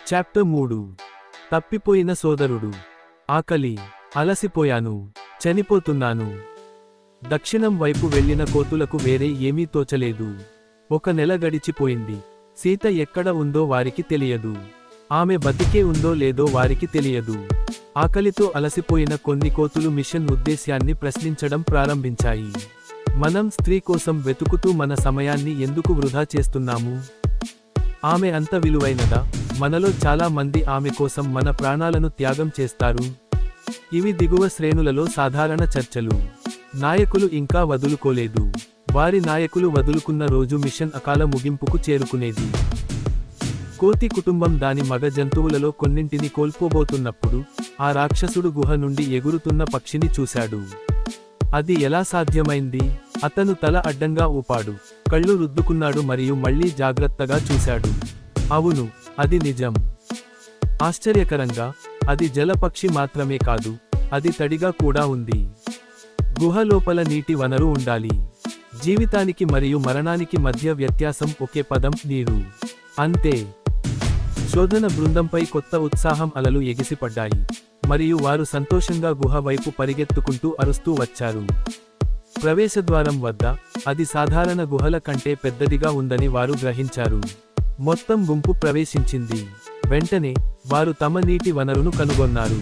Chapter 3. తప్పిపోయిన సోదరుడు. ఆకలి. అలసిపోయాను. చనిపోతున్నాను. దక్షిణం వైపు వెళ్లిన కోతులకు వేరే ఏమీ తోచలేదు. 1 నెల గడిచిపోయింది. సీత ఎక్కడ ఉందో వారికి తెలియదు. ఆమె బతికే ఉందో లేదో వారికి తెలియదు. ఆకలితో అలసిపోయిన కొన్ని కోతులు మిషన్ ఉద్దేశ్యాన్ని ప్రశ్నించడం ప్రారంభించాయి. మనం స్త్రీ కోసం వెతుకుతూ మన సమయాన్ని ఎందుకు వృధా చేస్తున్నాము? ఆమె అంత విలువైనదా? మనలో చాలా మంది ఆమె కోసం మన ప్రాణాలను త్యాగం చేస్తారు. ఇవి దిగువ శ్రేణులలో సాధారణ చర్చలు. నాయకులు ఇంకా వదులుకోలేదు. వారి నాయకులు వదులుకున్న రోజు మిషన్ అకాల ముగింపుకు చేరుకునేది. కోతి కుటుంబం దాని మగ జంతువులలో కొన్నింటిని కోల్పోబోతున్నప్పుడు ఆ రాక్షసుడు గుహ నుండి ఎగురుతున్న పక్షిని చూశాడు. అది ఎలా సాధ్యమైంది? అతను తల అడ్డంగా ఊపాడు, కళ్ళు రుద్దుకున్నాడు మరియు మళ్లీ జాగ్రత్తగా చూశాడు. అవును, అది నిజం. ఆశ్చర్యకరంగా, అది జలపక్షి మాత్రమే కాదు, అది తడిగా కూడా ఉంది. గుహ లోపల నీటి వనరు ఉండాలి. జీవితానికి మరియు మరణానికి మధ్య వ్యత్యాసం ఒకే పదం, నీరు. అంతే. శోధన బృందంపై కొత్త ఉత్సాహం అలలు ఎగిసిపడ్డాయి, మరియు వారు సంతోషంగా గుహ వైపు పరిగెత్తుకుంటూ అరుస్తూ వచ్చారు. ప్రవేశద్వారం వద్ద అది సాధారణ గుహల కంటే పెద్దదిగా ఉందని వారు గ్రహించారు. మొత్తం గుంపు ప్రవేశించింది. వెంటనే వారు తమ నీటి వనరును కనుగొన్నారు.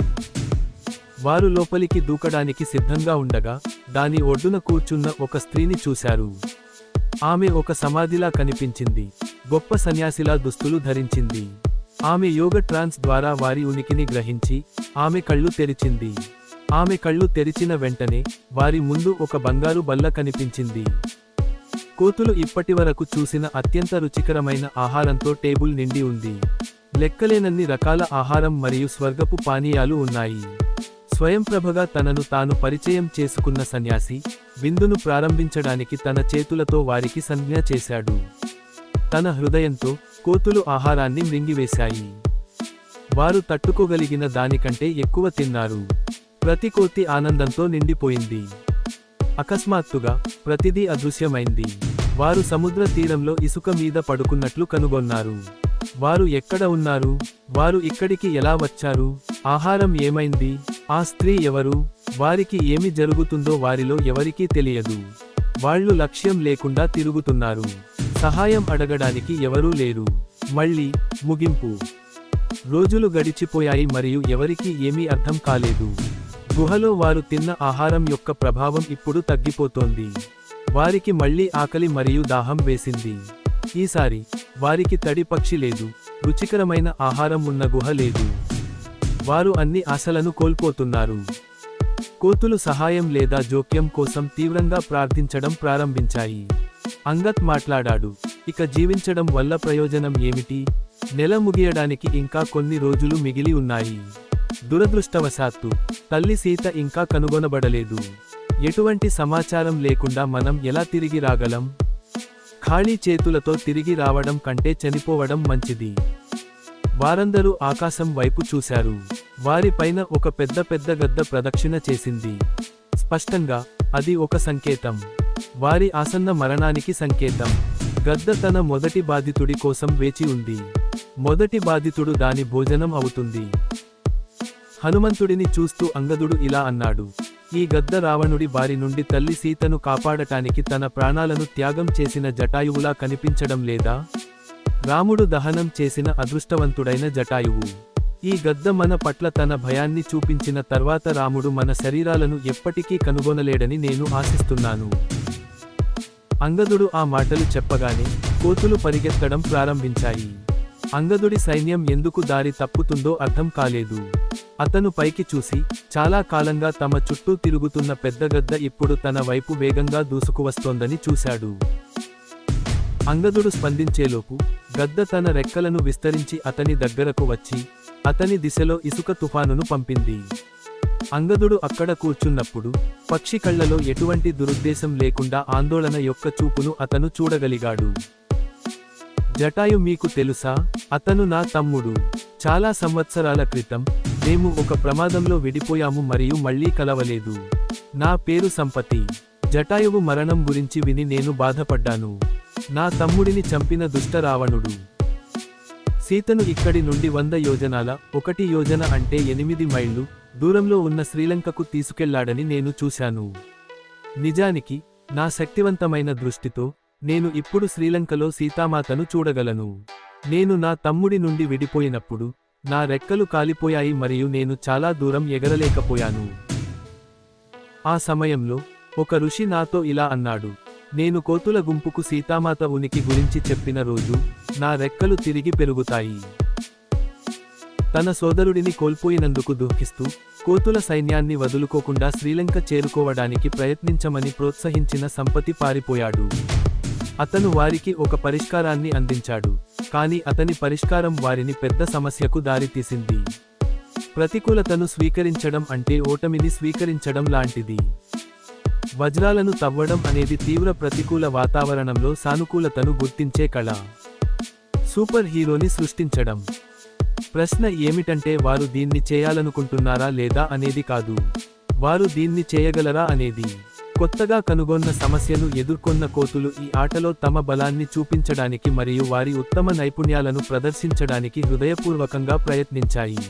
వారు లోపలికి దూకడానికి సిద్ధంగా ఉండగా దాని ఒడ్డున కూర్చున్న ఒక స్త్రీని చూశారు. ఆమె ఒక సమాధిలా కనిపించింది. గొప్ప సన్యాసిలా దుస్తులు ధరించింది. ఆమె యోగ ట్రాన్స్ ద్వారా వారి ఉనికిని గ్రహించి ఆమె కళ్ళు తెరిచింది. ఆమె కళ్ళు తెరిచిన వెంటనే వారి ముందు ఒక బంగారు బల్ల కనిపించింది. కోతులు ఇప్పటివరకు చూసిన అత్యంత రుచికరమైన ఆహారంతో టేబుల్ నిండి ఉంది. లెక్కలేనన్ని రకాల ఆహారం మరియు స్వర్గపు పానీయాలు ఉన్నాయి. స్వయంప్రభగా తనను తాను పరిచయం చేసుకున్న సన్యాసి విందును ప్రారంభించడానికి తన చేతులతో వారికి సంజ్ఞ చేశాడు. తన హృదయంతో కోతులు ఆహారాన్ని మృంగివేశాయి. వారు తట్టుకోగలిగిన దానికంటే ఎక్కువ తిన్నారు. ప్రతి కోతి ఆనందంతో నిండిపోయింది. అకస్మాత్తుగా ప్రతిదీ అదృశ్యమైంది. వారు సముద్ర తీరంలో ఇసుక మీద పడుకున్నట్లు కనుగొన్నారు. వారు ఎక్కడ ఉన్నారు? వారు ఇక్కడికి ఎలా వచ్చారు? ఆహారం ఏమైంది? ఆ స్త్రీ ఎవరు? వారికి ఏమి జరుగుతుందో వారిలో ఎవరికీ తెలియదు. వాళ్ళు లక్ష్యం లేకుండా తిరుగుతున్నారు. సహాయం అడగడానికి ఎవరూ లేరు. మళ్ళీ ముగింపు. రోజులు గడిచిపోయాయి మరియు ఎవరికీ ఏమీ అర్థం కాలేదు. గుహలో వారు తిన్న ఆహారం యొక్క ప్రభావం ఇప్పుడు తగ్గిపోతోంది. వారికి మళ్లీ ఆకలి మరియు దాహం వేసింది. ఈసారి వారికి తడి పక్షి లేదు, రుచికరమైన ఆహారం ఉన్న గుహ లేదు. వారు అన్ని ఆశలను కోల్పోతున్నారు. కోతులు సహాయం లేదా జోక్యం కోసం తీవ్రంగా ప్రార్థించడం ప్రారంభించాయి. అంగత్ మాట్లాడాడు, ఇక జీవించడం వల్ల ప్రయోజనం ఏమిటి? నెల ముగియడానికి ఇంకా కొన్ని రోజులు మిగిలి ఉన్నాయి. దురదృష్టవశాత్తు తల్లి సీత ఇంకా కనుగొనబడలేదు. ఎటువంటి సమాచారం లేకుండా మనం ఎలా తిరిగి రాగలం? ఖాళీ చేతులతో తిరిగి రావడం కంటే చనిపోవడం మంచిది. వారందరూ ఆకాశం వైపు చూశారు. వారిపైన ఒక పెద్ద గద్ద ప్రదక్షిణ చేసింది. స్పష్టంగా అది ఒక సంకేతం. వారి ఆసన్న మరణానికి సంకేతం. గద్ద తన మొదటి బాధితుడి కోసం వేచి ఉంది. మొదటి బాధితుడు దాని భోజనం అవుతుంది. హనుమంతుడిని చూస్తూ అంగదుడు ఇలా అన్నాడు, ఈ గద్ద రావణుడి బారి నుండి తల్లి సీతను కాపాడటానికి తన ప్రాణాలను త్యాగం చేసిన జటాయువులా కనిపించడం లేదా? రాముడు దహనం చేసిన అదృష్టవంతుడైన జటాయువు. ఈ గద్ద మన పట్ల తన భయాన్ని చూపించిన తర్వాత రాముడు మన శరీరాలను ఎప్పటికీ కనుగొనలేడని నేను ఆశిస్తున్నాను. అంగదుడు ఆ మాటలు చెప్పగానే కోతులు పరిగెత్తడం ప్రారంభించాయి. అంగదుడి సైన్యం ఎందుకు దారి తప్పుతుందో అర్థం కాలేదు. అతను పైకి చూసి చాలా కాలంగా తమ చుట్టూ తిరుగుతున్న పెద్ద గద్ద ఇప్పుడు తన వైపు వేగంగా దూసుకువస్తోందని చూశాడు. అంగదుడు స్పందించేలోపు గద్ద తన రెక్కలను విస్తరించి అతని దగ్గరకు వచ్చి అతని దిశలో ఇసుక తుఫానును పంపింది. అంగదుడు అక్కడ కూర్చున్నప్పుడు పక్షి కళ్లలో ఎటువంటి దురుద్దేశం లేకుండా ఆందోళన యొక్క చూపును అతను చూడగలిగాడు. జటాయు మీకు తెలుసా? అతను నా తమ్ముడు. చాలా సంవత్సరాల క్రితం మేము ఒక ప్రమాదంలో విడిపోయాము మరియు మళ్లీ కలవలేదు. నా పేరు సంపతి. జటాయువు మరణం గురించి విని నేను బాధపడ్డాను. నా తమ్ముడిని చంపిన దుష్ట రావణుడు. సీతను ఇక్కడి నుండి 100 యోజనాల 1 యోజన అంటే 8 మైళ్ళు దూరంలో ఉన్న శ్రీలంకకు తీసుకెళ్లాడని నేను చూశాను. నిజానికి నా శక్తివంతమైన దృష్టితో నేను ఇప్పుడు శ్రీలంకలో సీతామాతను చూడగలను. నేను నా తమ్ముడి నుండి విడిపోయినప్పుడు నా రెక్కలు కాలిపోయాయి మరియు నేను చాలా దూరం ఎగరలేకపోయాను. ఆ సమయంలో ఒక ఋషి నాతో ఇలా అన్నాడు, నేను కోతుల గుంపుకు సీతామాత ఉనికి గురించి చెప్పిన రోజు నా రెక్కలు తిరిగి పెరుగుతాయి. తన సోదరుడిని కోల్పోయినందుకు దుఃఖిస్తూ కోతుల సైన్యాన్ని వదులుకోకుండా శ్రీలంక చేరుకోవడానికి ప్రయత్నించమని ప్రోత్సహించిన సంపతి పారిపోయాడు. అతను వారికి ఒక పరిష్కారాన్ని అందించాడు, కానీ అతని పరిష్కారం వారిని పెద్ద సమస్యకు దారితీసింది. ప్రతికూలతను స్వీకరించడం అంటే ఓటమిని స్వీకరించడం లాంటిది. వజ్రాలను తవ్వడం అనేది తీవ్ర ప్రతికూల వాతావరణంలో సానుకూలతను గుర్తించే కళ. సూపర్ హీరోని సృష్టించడం. ప్రశ్న ఏమిటంటే వారు దీన్ని చేయాలనుకుంటున్నారా లేదా అనేది కాదు, వారు దీన్ని చేయగలరా అనేది. కొత్తగా కనుగొన్న సమస్యను ఎదుర్కొన్న కోతులు ఈ ఆటలో తమ బలాన్ని చూపించడానికి మరియు వారి ఉత్తమ నైపుణ్యాలను ప్రదర్శించడానికి హృదయపూర్వకంగా ప్రయత్నించాయి.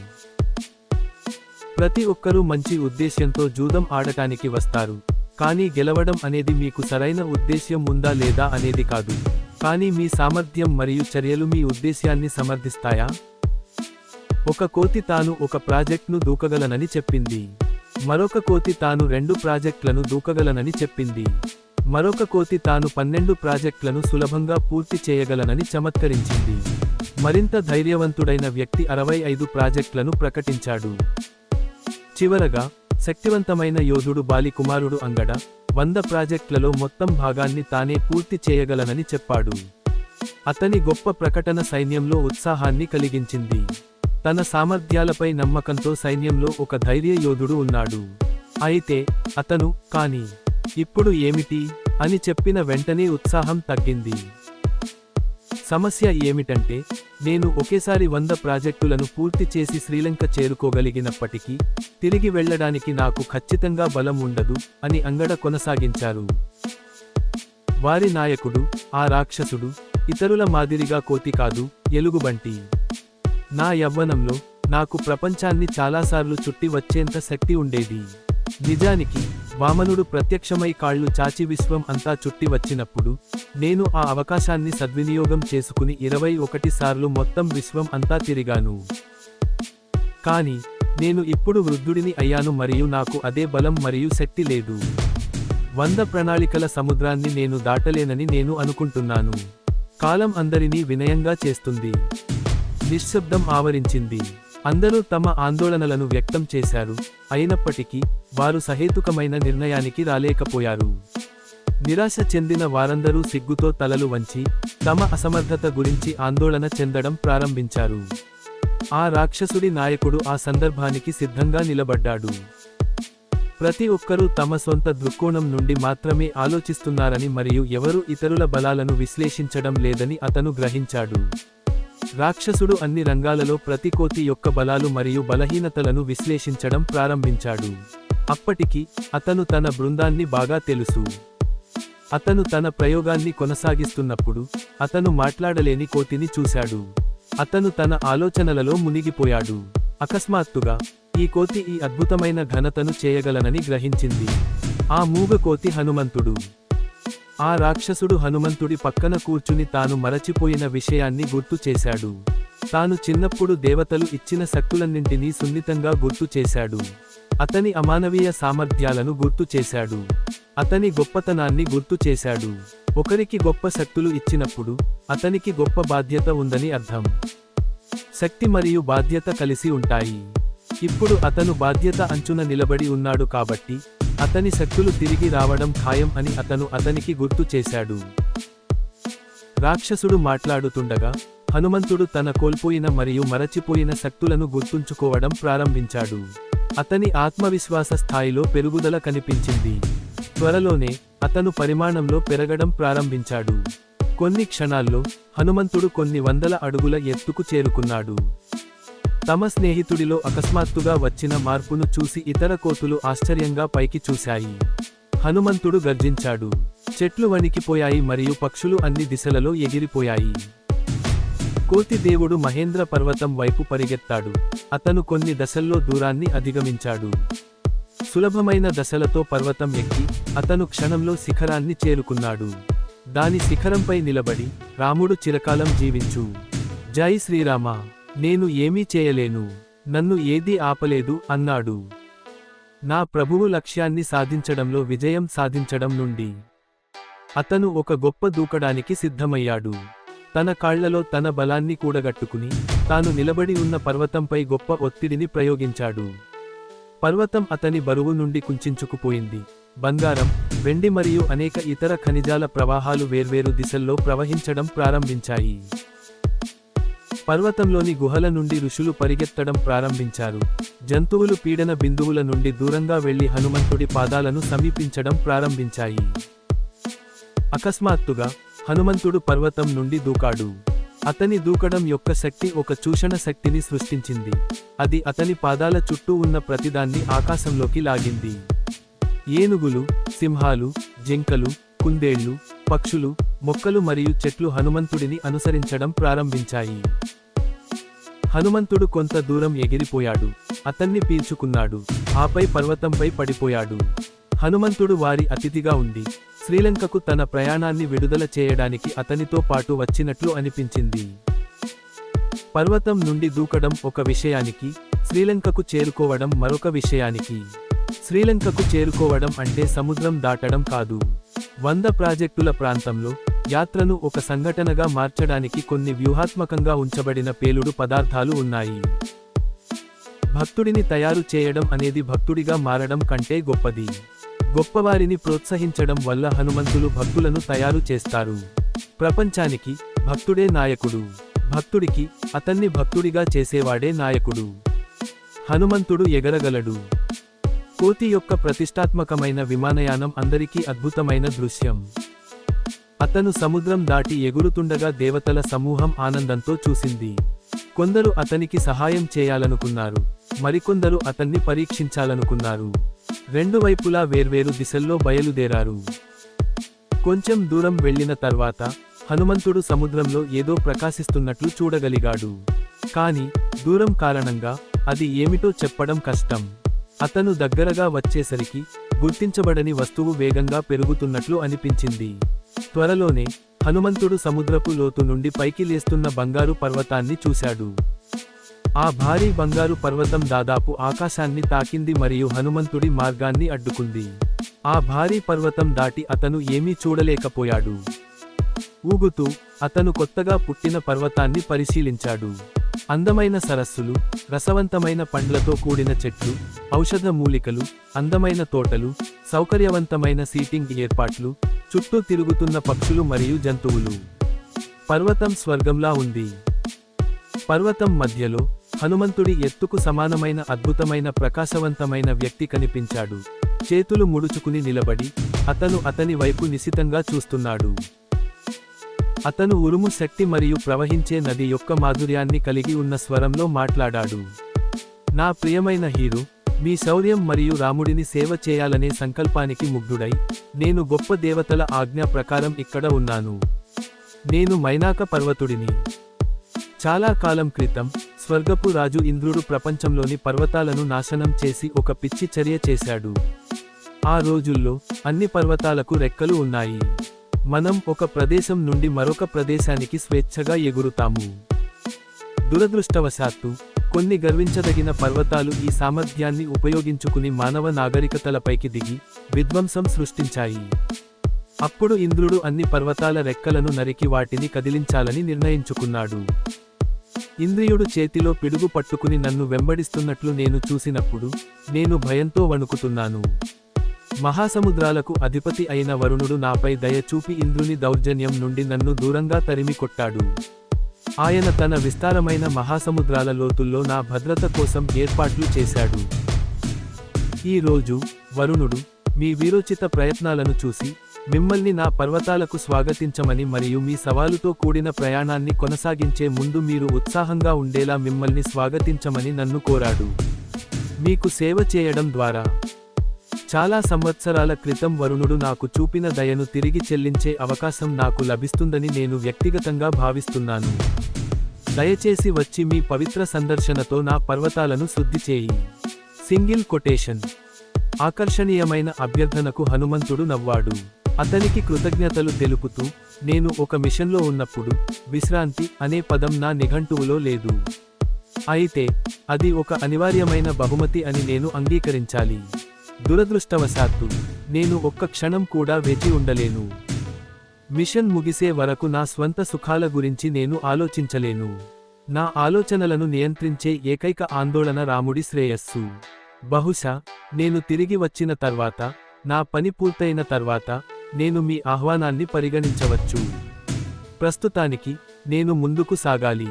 ప్రతి ఒక్కరూ మంచి ఉద్దేశ్యంతో జూదం ఆడటానికి వస్తారు, కానీ గెలవడం అనేది మీకు సరైన ఉద్దేశ్యం ఉందా లేదా అనేది కాదు, కానీ మీ సామర్థ్యం మరియు చర్యలు మీ ఉద్దేశ్యాన్ని సమర్థిస్తాయా? ఒక కోతి తాను ఒక ప్రాజెక్ట్ను దూకగలనని చెప్పింది. మరొక కోతి తాను 2 ప్రాజెక్టులను దూకగలనని చెప్పింది. మరొక కోతి తాను 12 ప్రాజెక్టులను సులభంగా పూర్తి చేయగలనని చమత్కరించింది. మరింత ధైర్యవంతుడైన వ్యక్తి 65 ప్రాజెక్టులను ప్రకటించాడు. చివరగా శక్తివంతమైన యోధుడు బాలి కుమారుడు అంగడ 100 ప్రాజెక్టులలో మొత్తం భాగాన్ని తానే పూర్తి చేయగలనని చెప్పాడు. అతని గొప్ప ప్రకటన సైన్యంలో ఉత్సాహాన్ని కలిగించింది. తన సామర్థ్యాలపై నమ్మకంతో సైన్యంలో ఒక ధైర్య యోధుడు ఉన్నాడు. అయితే అతను కానీ ఇప్పుడు ఏమిటి అని చెప్పిన వెంటనే ఉత్సాహం తగ్గింది. సమస్య ఏమిటంటే నేను ఒకేసారి 100 ప్రాజెక్టులను పూర్తి చేసి శ్రీలంక చేరుకోగలిగినప్పటికీ తిరిగి వెళ్లడానికి నాకు ఖచ్చితంగా బలం ఉండదు అని అంగడ కొనసాగించారు. వారి నాయకుడు ఆ రాక్షసుడు ఇతరుల మాదిరిగా కోతి కాదు, ఎలుగుబంటి. నా యవ్వనంలో నాకు ప్రపంచాన్ని చాలాసార్లు చుట్టి వచ్చేంత శక్తి ఉండేది. నిజానికి వామనుడు ప్రత్యక్షమై కాళ్ళు చాచి విశ్వం అంతా చుట్టి వచ్చినప్పుడు నేను ఆ అవకాశాన్ని సద్వినియోగం చేసుకుని 21 సార్లు మొత్తం విశ్వం అంతా తిరిగాను. కానీ నేను ఇప్పుడు వృద్ధుడిని అయ్యాను మరియు నాకు అదే బలం మరియు శక్తి లేదు. 100 ప్రణాళికల సముద్రాన్ని నేను దాటలేనని నేను అనుకుంటున్నాను. కాలం అందరినీ వినయంగా చేస్తుంది. నిశ్శబ్దం ఆవరించింది. అందరూ తమ ఆందోళనలను వ్యక్తం చేశారు, అయినప్పటికీ వారు సహేతుకమైన నిర్ణయానికి రాలేకపోయారు. నిరాశ చెందిన వారందరూ సిగ్గుతో తలలు వంచి తమ అసమర్థత గురించి ఆందోళన చెందడం ప్రారంభించారు. ఆ రాక్షసుడి నాయకుడు ఆ సందర్భానికి సిద్ధంగా నిలబడ్డాడు. ప్రతి ఒక్కరూ తమ సొంత దృక్కోణం నుండి మాత్రమే ఆలోచిస్తున్నారని మరియు ఎవరూ ఇతరుల బలాలను విశ్లేషించడం లేదని అతను గ్రహించాడు. రాక్షసుడు అన్ని రంగాలలో ప్రతి కోతి యొక్క బలాలు మరియు బలహీనతలను విశ్లేషించడం ప్రారంభించాడు. అప్పటికి అతను తన బృందాన్ని బాగా తెలుసు. అతను తన ప్రయోగాన్ని కొనసాగిస్తున్నప్పుడు అతను మాట్లాడలేని కోతిని చూశాడు. అతను తన ఆలోచనలలో మునిగిపోయాడు. అకస్మాత్తుగా ఈ కోతి ఈ అద్భుతమైన ఘనతను చేయగలనని గ్రహించింది. ఆ మూగ కోతి హనుమంతుడు. ఆ రాక్షసుడు హనుమంతుడి పక్కన కూర్చుని తాను మరచిపోయిన విషయాన్ని గుర్తు చేశాడు. తాను చిన్నప్పుడు దేవతలు ఇచ్చిన శక్తులన్నింటినీ సున్నితంగా గుర్తు చేశాడు. అతని అమానవీయ సామర్థ్యాలను గుర్తు చేశాడు. అతని గొప్పతనాన్ని గుర్తు చేశాడు. ఒకరికి గొప్ప శక్తులు ఇచ్చినప్పుడు అతనికి గొప్ప బాధ్యత ఉందని అర్థం. శక్తి మరియు బాధ్యత కలిసి ఉంటాయి. ఇప్పుడు అతను బాధ్యత అంచున నిలబడి ఉన్నాడు కాబట్టి అతని శక్తులు తిరిగి రావడం ఖాయం అని అతను అతనికి గుర్తు చేశాడు. రాక్షసుడు మాట్లాడుతుండగా హనుమంతుడు తన కోల్పోయిన మరియు మరచిపోయిన శక్తులను గుర్తుంచుకోవడం ప్రారంభించాడు. అతని ఆత్మవిశ్వాస స్థాయిలో పెరుగుదల కనిపించింది. త్వరలోనే అతను పరిమాణంలో పెరగడం ప్రారంభించాడు. కొన్ని క్షణాల్లో హనుమంతుడు కొన్ని వందల అడుగుల ఎత్తుకు చేరుకున్నాడు. తమ స్నేహితుడిలో అకస్మాత్తుగా వచ్చిన మార్పును చూసి ఇతర కోతులు ఆశ్చర్యంగా పైకి చూశాయి. హనుమంతుడు గర్జించాడు. చెట్లు వణికిపోయాయి మరియు పక్షులు అన్ని దిశలలో ఎగిరిపోయాయి. కోతి దేవుడు మహేంద్ర పర్వతం వైపు పరిగెత్తాడు. అతను కొన్ని దశల్లో దూరాన్ని అధిగమించాడు. సులభమైన దశలతో పర్వతం ఎక్కి అతను క్షణంలో శిఖరాన్ని చేరుకున్నాడు. దాని శిఖరంపై నిలబడి, రాముడు చిరకాలం జీవించు, జై శ్రీరామ, నేను ఏమీ చేయలేను, నన్ను ఏదీ ఆపలేదు అన్నాడు. నా ప్రభువు లక్ష్యాన్ని సాధించడంలో విజయం సాధించడం నుండి అతను ఒక గొప్ప దూకడానికి సిద్ధమయ్యాడు. తన కాళ్లలో తన బలాన్ని కూడగట్టుకుని తాను నిలబడి ఉన్న పర్వతంపై గొప్ప ఒత్తిడిని ప్రయోగించాడు. పర్వతం అతని బరువు నుండి కుంచించుకుపోయింది. బంగారం, వెండి మరియు అనేక ఇతర ఖనిజాల ప్రవాహాలు వేర్వేరు దిశల్లో ప్రవహించడం ప్రారంభించాయి. పర్వతంలోని గుహల నుండి ఋషులు పరిగెత్తడం ప్రారంభించారు. జంతువులు పీడన బిందువుల నుండి దూరంగా వెళ్లి హనుమంతుడి పాదాలను సమీపించడం ప్రారంభించాయి. అకస్మాత్తుగా హనుమంతుడు పర్వతం నుండి దూకాడు. అతని దూకడం యొక్క శక్తి ఒక చూషణ శక్తిని సృష్టించింది. అది అతని పాదాల చుట్టూ ఉన్న ప్రతిదాన్ని ఆకాశంలోకి లాగింది. ఏనుగులు, సింహాలు, జింకలు, కుందేళ్లు, పక్షులు, మొక్కలు మరియు చెట్లు హనుమంతుడిని అనుసరించడం ప్రారంభించాయి. హనుమంతుడు కొంత దూరం ఎగిరిపోయాడు. అతన్ని పీల్చుకున్నాడు. ఆపై పర్వతంపై పడిపోయాడు. హనుమంతుడు వారి అతిథిగా ఉండి శ్రీలంకకు తన ప్రయాణాన్ని విడుదల చేయడానికి అతనితో పాటు వచ్చినట్లు అనిపించింది. పర్వతం నుండి దూకడం ఒక విషయానికి, శ్రీలంకకు చేరుకోవడం మరొక విషయానికి. శ్రీలంకకు చేరుకోవడం అంటే సముద్రం దాటడం కాదు. 100 ప్రాజెక్టుల ప్రాంతంలో యాత్రను ఒక సంఘటనగా మార్చడానికి కొన్ని వ్యూహాత్మకంగా ఉంచబడిన పేలుడు పదార్థాలు ఉన్నాయి. భక్తుడిని తయారు చేయడం అనేది భక్తుడిగా మారడం కంటే గొప్పది. గొప్పవారిని ప్రోత్సహించడం వల్ల హనుమంతులు భక్తులను తయారు చేస్తారు. ప్రపంచానికి భక్తుడే నాయకుడు. భక్తుడికి అతన్ని భక్తుడిగా చేసేవాడే నాయకుడు. హనుమంతుడు ఎగరగలడు. కోతి యొక్క ప్రతిష్టాత్మకమైన విమానయానం అందరికీ అద్భుతమైన దృశ్యం. అతను సముద్రం దాటి ఎగురుతుండగా దేవతల సమూహం ఆనందంతో చూసింది. కొందరు అతనికి సహాయం చేయాలనుకున్నారు, మరికొందరు అతన్ని పరీక్షించాలనుకున్నారు. రెండు వైపులా వేర్వేరు దిశల్లో బయలుదేరారు. కొంచెం దూరం వెళ్లిన తర్వాత హనుమంతుడు సముద్రంలో ఏదో ప్రకాశిస్తున్నట్లు చూడగలిగాడు. కాని దూరం కారణంగా అది ఏమిటో చెప్పడం కష్టం. అతను దగ్గరగా వచ్చేసరికి గుర్తించబడని వస్తువు వేగంగా పెరుగుతున్నట్లు అనిపించింది. త్వరలోనే హనుమంతుడు సముద్రపు లోతు నుండి పైకి లేస్తున్న బంగారు పర్వతాన్ని చూశాడు. ఆ భారీ బంగారు పర్వతం దాదాపు ఆకాశాన్ని తాకింది మరియు హనుమంతుడి మార్గాన్ని అడ్డుకుంది. ఆ భారీ పర్వతం దాటి అతను ఏమీ చూడలేకపోయాడు. ఊగుతూ అతను కొత్తగా పుట్టిన పర్వతాన్ని పరిశీలించాడు. అందమైన సరస్సులు, రసవంతమైన పండ్లతో కూడిన చెట్లు, ఔషధ మూలికలు, అందమైన తోటలు, సౌకర్యవంతమైన సీటింగ్ ఏర్పాట్లు, చుట్టూ తిరుగుతున్న పక్షులు మరియు జంతువులు. పర్వతం స్వర్గంలా ఉంది. పర్వతం మధ్యలో హనుమంతుడి ఎత్తుకు సమానమైన అద్భుతమైన ప్రకాశవంతమైన వ్యక్తి కనిపించాడు. చేతులు ముడుచుకుని నిలబడి అతను అతని వైపు నిశితంగా చూస్తున్నాడు. అతను ఉరుము శక్తి మరియు ప్రవహించే నది యొక్క మాధుర్యాన్ని కలిగి ఉన్న స్వరంలో మాట్లాడాడు. నా ప్రియమైన హీరో, మీ శౌర్యం మరియు రాముడిని సేవ చేయాలనే సంకల్పానికి ముగ్ధుడై నేను గొప్ప దేవతల ఆజ్ఞ ప్రకారం ఇక్కడ ఉన్నాను. నేను మైనాక పర్వతుడిని. చాలా కాలం క్రితం స్వర్గపు రాజు ఇంద్రుడు ప్రపంచంలోని పర్వతాలను నాశనం చేసి ఒక పిచ్చి చర్య చేశాడు. ఆ రోజుల్లో అన్ని పర్వతాలకు రెక్కలు ఉన్నాయి. మనం ఒక ప్రదేశం నుండి మరొక ప్రదేశానికి స్వేచ్ఛగా ఎగురుతాము. దురదృష్టవశాత్తు కొన్ని గర్వించదగిన పర్వతాలు ఈ సామర్థ్యాన్ని ఉపయోగించుకుని మానవ నాగరికతలపైకి దిగి విధ్వంసం సృష్టించాయి. అప్పుడు ఇంద్రుడు అన్ని పర్వతాల రెక్కలను నరికి వాటిని కదిలించాలని నిర్ణయించుకున్నాడు. ఇంద్రియుడు చేతిలో పిడుగు పట్టుకుని నన్ను వెంబడిస్తున్నట్లు నేను చూసినప్పుడు నేను భయంతో వణుకుతున్నాను. మహాసముద్రాలకు అధిపతి అయిన వరుణుడు నాపై దయ చూపి ఇంద్రుని దౌర్జన్యం నుండి నన్ను దూరంగా తరిమి కొట్టాడు. ఆయన తన విస్తారమైన మహాసముద్రాల లోతుల్లో నా భద్రత కోసం ఏర్పాట్లు చేశాడు. ఈ రోజు వరుణుడు మీ వీరోచిత ప్రయత్నాలను చూసి మిమ్మల్ని నా పర్వతాలకు స్వాగతించమని మరియు మీ సవాలుతో కూడిన ప్రయాణాన్ని కొనసాగించే ముందు మీరు ఉత్సాహంగా ఉండేలా మిమ్మల్ని స్వాగతించమని నన్ను కోరాడు. మీకు సేవ చేయడం ద్వారా చాలా సంవత్సరాల క్రితం వరుణుడు నాకు చూపిన దయను తిరిగి చెల్లించే అవకాశం నాకు లభిస్తుందని నేను వ్యక్తిగతంగా భావిస్తున్నాను. దయచేసి వచ్చి మీ పవిత్ర సందర్శనతో నా పర్వతాలను శుద్ధి చేయి. Single quotation. ఆకర్షణీయమైన అభ్యర్థనకు హనుమంతుడు నవ్వాడు. అతనికి కృతజ్ఞతలు తెలుపుతూ, నేను ఒక మిషన్లో ఉన్నప్పుడు విశ్రాంతి అనే పదం నా నిఘంటువులో లేదు. అయితే అది ఒక అనివార్యమైన బహుమతి అని నేను అంగీకరించాలి. దురదృష్టవశాత్తు నేను ఒక్క క్షణం కూడా వేచి ఉండలేను. మిషన్ ముగిసే వరకు నా స్వంత సుఖాల గురించి నేను ఆలోచించలేను. నా ఆలోచనలను నియంత్రించే ఏకైక ఆందోళన రాముడి శ్రేయస్సు. బహుశా నేను తిరిగి వచ్చిన తర్వాత, నా పని పూర్తయిన తర్వాత నేను మీ ఆహ్వానాన్ని పరిగణించవచ్చు. ప్రస్తుతానికి నేను ముందుకు సాగాలి.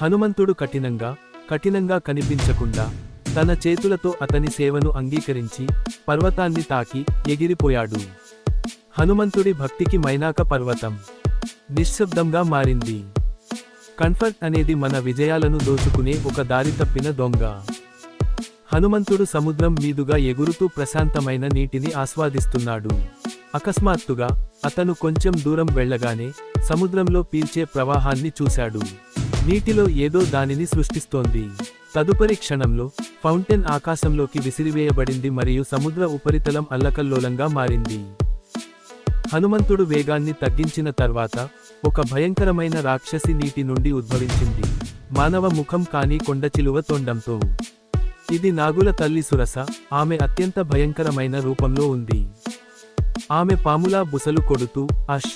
హనుమంతుడు కఠినంగా కనిపించకుండా తన చేతులతో అతని సేవను అంగీకరించి పర్వతాన్ని తాకి ఎగిరిపోయాడు. హనుమంతుడి భక్తికి మైనాక పర్వతం నిశ్శబ్దంగా మారింది. కంఫర్ట్ అనేది మన విజయాలను దోచుకునే ఒక దారి తప్పిన దొంగ. హనుమంతుడు సముద్రం మీదుగా ఎగురుతూ ప్రశాంతమైన నీటిని ఆస్వాదిస్తున్నాడు. అకస్మాత్తుగా అతను కొంచెం దూరం వెళ్ళగానే సముద్రంలో పీల్చే ప్రవాహాన్ని చూశాడు. నీటిలో ఏదో దానిని సృష్టిస్తోంది. తదుపరి క్షణంలో ఫౌంటైన్ ఆకాశంలోకి విసిరివేయబడింది మరియు సముద్ర ఉపరితలం అల్లకల్లోలంగా మారింది. హనుమంతుడు వేగాన్ని తగ్గించిన తర్వాత ఒక భయంకరమైన రాక్షసి నీటి నుండి ఉద్భవించింది. మానవ ముఖం కాని కొండచిలువ తొండంతో. ఇది నాగుల తల్లి సురస. ఆమె అత్యంత భయంకరమైన రూపంలో ఉంది. ఆమె పాములా బుసలు కొడుతూ, అష్!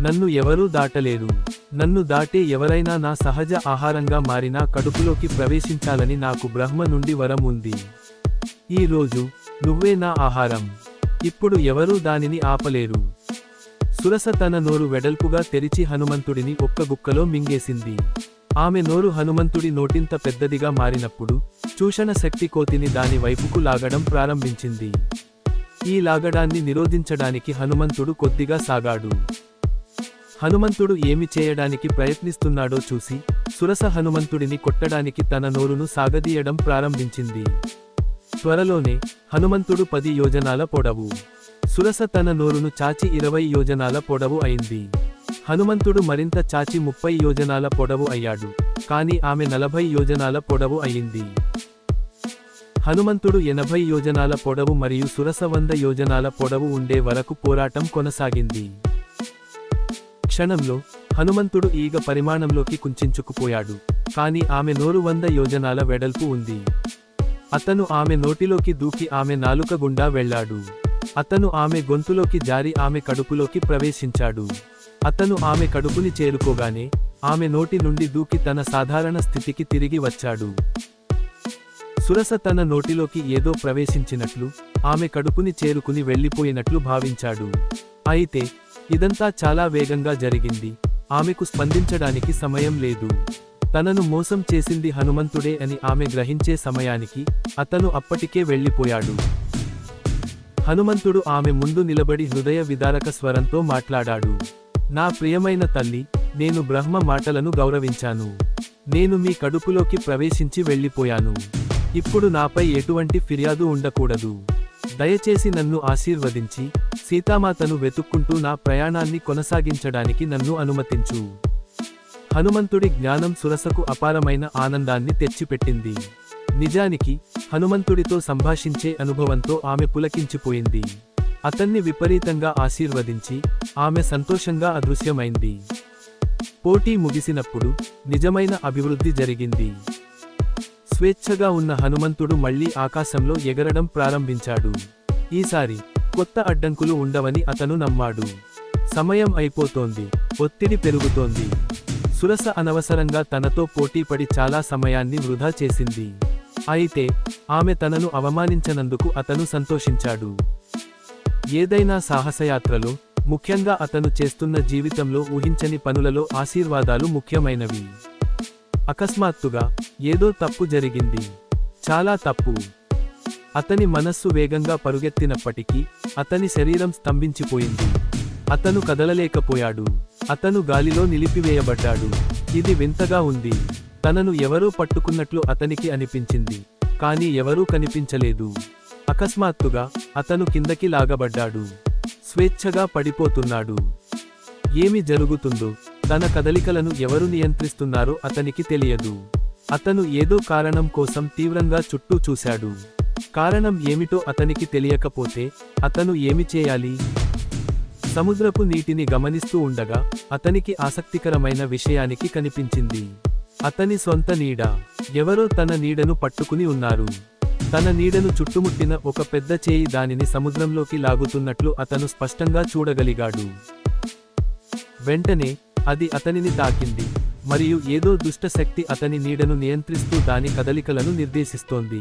నన్ను ఎవరూ దాటలేరు. నన్ను దాటే ఎవరైనా నా సహజ ఆహారంగా మారినా కడుపులోకి ప్రవేశించాలని నాకు బ్రహ్మ నుండి వరం ఉంది. ఈ రోజు నువ్వే నా ఆహారం. ఇప్పుడు ఎవరూ దానిని ఆపలేరు. సురస తన నోరు వెడల్పుగా తెరిచి హనుమంతుడిని ఒక్క గుక్కలో మింగేసింది. ఆమె నోరు హనుమంతుడి నోటింత పెద్దదిగా మారినప్పుడు చూషణ శక్తి కోతిని దాని వైపుకు లాగడం ప్రారంభించింది. ఈ లాగడాన్ని నిరోధించడానికి హనుమంతుడు కొద్దిగా సాగాడు. హనుమంతుడు ఏమి చేయడానికి ప్రయత్నిస్తున్నాడో చూసి సురస హనుమంతుడిని కొట్టడానికి తన నోరును సాగదీయడం ప్రారంభించింది. త్వరలోనే హనుమంతుడు 10 యోజనాల పొడవు, సురస తన నోరును చాచి 20 యోజనాల పొడవు అయింది. హనుమంతుడు మరింత చాచి 30 యోజనాల పొడవు అయ్యాడు, కానీ ఆమె 40 యోజనాల పొడవు అయింది. హనుమంతుడు 80 యోజనాల పొడవు మరియు సురస 100 యోజనాల పొడవు ఉండే వరకు పోరాటం కొనసాగింది. క్షణంలో హనుమంతుడు ఈగ పరిమాణంలోకి కుంచించుకుపోయాడు, కానీ ఆమె నోరు 100 యోజనాల వెడల్పు ఉంది. అతను ఆమె నోటిలోకి దూకి ఆమె నాలుక గుండా వెళ్ళాడు. అతను ఆమె గొంతులోకి జారి ఆమె కడుపులోకి ప్రవేశించాడు. అతను ఆమె కడుపుని చేరుకోగానే ఆమె నోటి నుండి దూకి తన సాధారణ స్థితికి తిరిగి వచ్చాడు. సురస తన నోటిలోకి ఏదో ప్రవేశించినట్లు, ఆమె కడుపుని చేరుకుని వెళ్ళిపోయినట్లు భావించాడు. అయితే ఇదంతా చాలా వేగంగా జరిగింది. ఆమెకు స్పందించడానికి సమయం లేదు. తనను మోసం చేసింది హనుమంతుడే అని ఆమె గ్రహించే సమయానికి అతను అప్పటికే వెళ్ళిపోయాడు. హనుమంతుడు ఆమె ముందు నిలబడి హృదయ విదారక స్వరంతో మాట్లాడాడు. నా ప్రియమైన తల్లి, నేను బ్రహ్మ మాటలను గౌరవించాను. నేను మీ కడుపులోకి ప్రవేశించి వెళ్ళిపోయాను. ఇప్పుడు నాపై ఎటువంటి ఫిర్యాదు ఉండకూడదు. దయచేసి నన్ను ఆశీర్వదించి సీతామాతను వెతుక్కుంటూ నా ప్రయాణాన్ని కొనసాగించడానికి నన్ను అనుమతించు. హనుమంతుడి జ్ఞానం సురసకు అపారమైన ఆనందాన్ని తెచ్చిపెట్టింది. నిజానికి హనుమంతుడితో సంభాషించే అనుభవంతో ఆమె పులకించిపోయింది. అతన్ని విపరీతంగా ఆశీర్వదించి ఆమె సంతోషంగా అదృశ్యమైంది. పోటీ ముగిసినప్పుడు నిజమైన అభివృద్ధి జరిగింది. స్వేచ్ఛగా ఉన్న హనుమంతుడు మళ్లీ ఆకాశంలో ఎగరడం ప్రారంభించాడు. ఈసారి కొత్త అడ్డంకులు ఉండవని అతను నమ్మాడు. సమయం అయిపోతోంది. ఒత్తిడి పెరుగుతోంది. సురస అనవసరంగా తనతో పోటీపడి చాలా సమయాన్ని వృధా చేసింది. అయితే ఆమె తనను అవమానించనందుకు అతను సంతోషించాడు. ఏదైనా సాహసయాత్రలో, ముఖ్యంగా అతను చేస్తున్న జీవితంలో ఊహించని పనులలో ఆశీర్వాదాలు ముఖ్యమైనవి. అకస్మాత్తుగా ఏదో తప్పు జరిగింది. చాలా తప్పు. అతని మనస్సు వేగంగా పరుగెత్తినప్పటికీ అతని శరీరం స్తంభించిపోయింది. అతను కదలలేకపోయాడు. అతను గాలిలో నిలిపివేయబడ్డాడు. ఇది వింతగా ఉంది. తనను ఎవరో పట్టుకున్నట్లు అతనికి అనిపించింది, కానీ ఎవరూ కనిపించలేదు. అకస్మాత్తుగా అతను కిందకి లాగబడ్డాడు. స్వేచ్ఛగా పడిపోతున్నాడు. ఏమి జరుగుతుందో తన కదలికలను ఎవరు నియంత్రిస్తున్నారో అతనికి తెలియదు. అతను ఏదో కారణం కోసం తీవ్రంగా చుట్టూ చూశాడు. కారణం ఏమిటో అతనికి తెలియకపోతే అతను ఏమి చేయాలి? సముద్రపు నీటిని గమనిస్తూ ఉండగా అతనికి ఆసక్తికరమైన విషయానికి కనిపించింది. అతని సొంత నీడ. ఎవరో తన నీడను పట్టుకుని ఉన్నారు. తన నీడను చుట్టుముట్టిన ఒక పెద్ద చేయి దానిని సముద్రంలోకి లాగుతున్నట్లు అతను స్పష్టంగా చూడగలిగాడు. వెంటనే అది అతనిని తాకింది మరియు ఏదో దుష్ట శక్తి అతని నీడను నియంత్రిస్తూ దాని కదలికలను నిర్దేశిస్తోంది.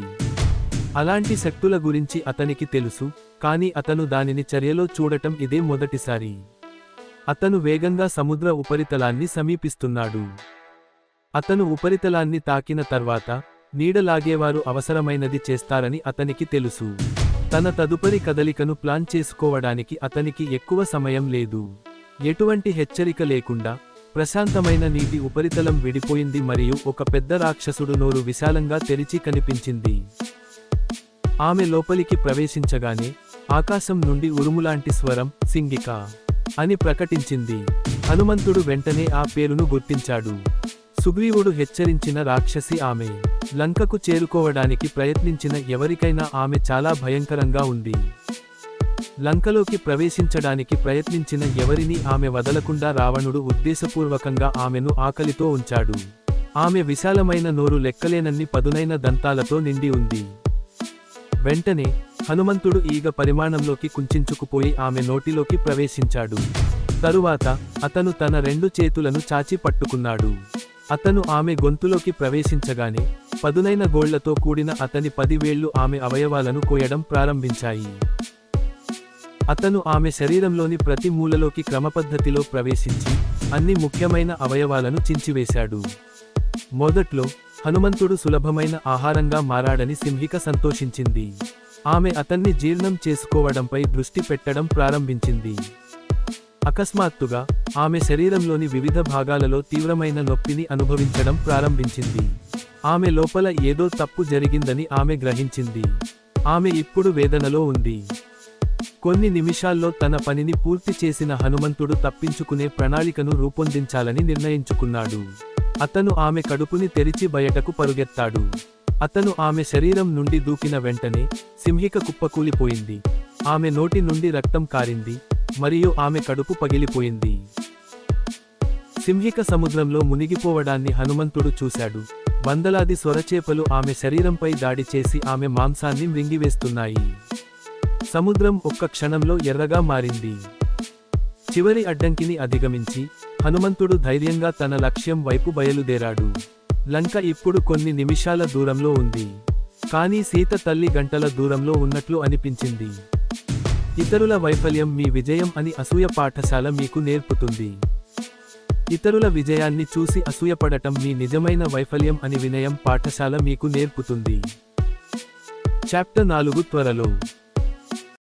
అలాంటి శక్తుల గురించి అతనికి తెలుసు, కానీ అతను దానిని చర్యలో చూడటం ఇదే మొదటిసారి. అతను వేగంగా సముద్ర ఉపరితలాన్ని సమీపిస్తున్నాడు. అతను ఉపరితలాన్ని తాకిన తర్వాత నీడ లాగేవారు అవసరమైనది చేస్తారని అతనికి తెలుసు. తన తదుపరి కదలికను ప్లాన్ చేసుకోవడానికి అతనికి ఎక్కువ సమయం లేదు. ఎటువంటి హెచ్చరిక లేకుండా ప్రశాంతమైన నీటి ఉపరితలం విడిపోయింది మరియు ఒక పెద్ద రాక్షసుడు నోరు విశాలంగా తెరిచి కనిపించింది. ఆమె లోపలికి ప్రవేశించగానే ఆకాశం నుండి ఉరుములాంటి స్వరం సింగిక అని ప్రకటించింది. హనుమంతుడు వెంటనే ఆ పేరును గుర్తించాడు. సుగ్రీవుడు హెచ్చరించిన రాక్షసి ఆమె. లంకకు చేరుకోవడానికి ప్రయత్నించిన ఎవరికైనా ఆమె చాలా భయంకరంగా ఉంది. లంకలోకి ప్రవేశించడానికి ప్రయత్నించిన ఎవరినీ ఆమె వదలకుండా రావణుడు ఉద్దేశపూర్వకంగా ఆమెను ఆకలితో ఉంచాడు. ఆమె విశాలమైన నోరు లెక్కలేనన్ని పదునైన దంతాలతో నిండి ఉంది. వెంటనే హనుమంతుడు ఈగ పరిమాణంలోకి కుంచించుకుపోయి ఆమె నోటిలోకి ప్రవేశించాడు. తరువాత అతను తన 2 చేతులను చాచి పట్టుకున్నాడు. అతను ఆమె గొంతులోకి ప్రవేశించగానే పదునైన గోళ్లతో కూడిన అతని 10 వేళ్లు ఆమె అవయవాలను కోయడం ప్రారంభించాయి. అతను ఆమె శరీరంలోని ప్రతి మూలలోకి క్రమపద్ధతిలో ప్రవేశించి అన్ని ముఖ్యమైన అవయవాలను చించివేశాడు. మొదట్లో హనుమంతుడు సులభమైన ఆహారంగా మారాడని సింహిక సంతోషించింది. ఆమె అతన్ని జీర్ణం చేసుకోవడంపై దృష్టి పెట్టడం ప్రారంభించింది. అకస్మాత్తుగా ఆమె శరీరంలోని వివిధ భాగాలలో తీవ్రమైన నొప్పిని అనుభవించడం ప్రారంభించింది. ఆమె లోపల ఏదో తప్పు జరిగిందని ఆమె గ్రహించింది. ఆమె ఇప్పుడు వేదనలో ఉంది. కొన్ని నిమిషాల్లో తన పనిని పూర్తి చేసిన హనుమంతుడు తప్పించుకునే ప్రణాళికను రూపొందించాలని నిర్ణయించుకున్నాడు. అతను ఆమె కడుపుని తెరిచి బయటకు పరుగెత్తాడు. అతను ఆమె శరీరం నుండి దూకిన వెంటనే సింహిక కుప్పకూలిపోయింది. ఆమె నోటి నుండి రక్తం కారింది మరియు ఆమె కడుపు పగిలిపోయింది. సింహిక సముద్రంలో మునిగిపోవడాన్ని హనుమంతుడు చూశాడు. వందలాది సొరచేపలు ఆమె శరీరంపై దాడి చేసి ఆమె మాంసాన్ని మృంగివేస్తున్నాయి. సముద్రం ఒక్క క్షణంలో ఎర్రగా మారింది. చివరి అడ్డంకిని అధిగమించి హనుమంతుడు ధైర్యంగా తన లక్ష్యం వైపు బయలుదేరాడు. లంక ఇప్పుడు కొన్ని నిమిషాల దూరంలో ఉంది. కానీ సీత తల్లి గంటల దూరంలో ఉన్నట్లు అనిపించింది. ఇతరుల వైఫల్యం మీ విజయం అని అసూయ పాఠశాల మీకు నేర్పుతుంది. ఇతరుల విజయాన్ని చూసి అసూయపడటం మీ నిజమైన వైఫల్యం అని వినయం పాఠశాల మీకు నేర్పుతుంది. చాప్టర్ 4 త్వరలో.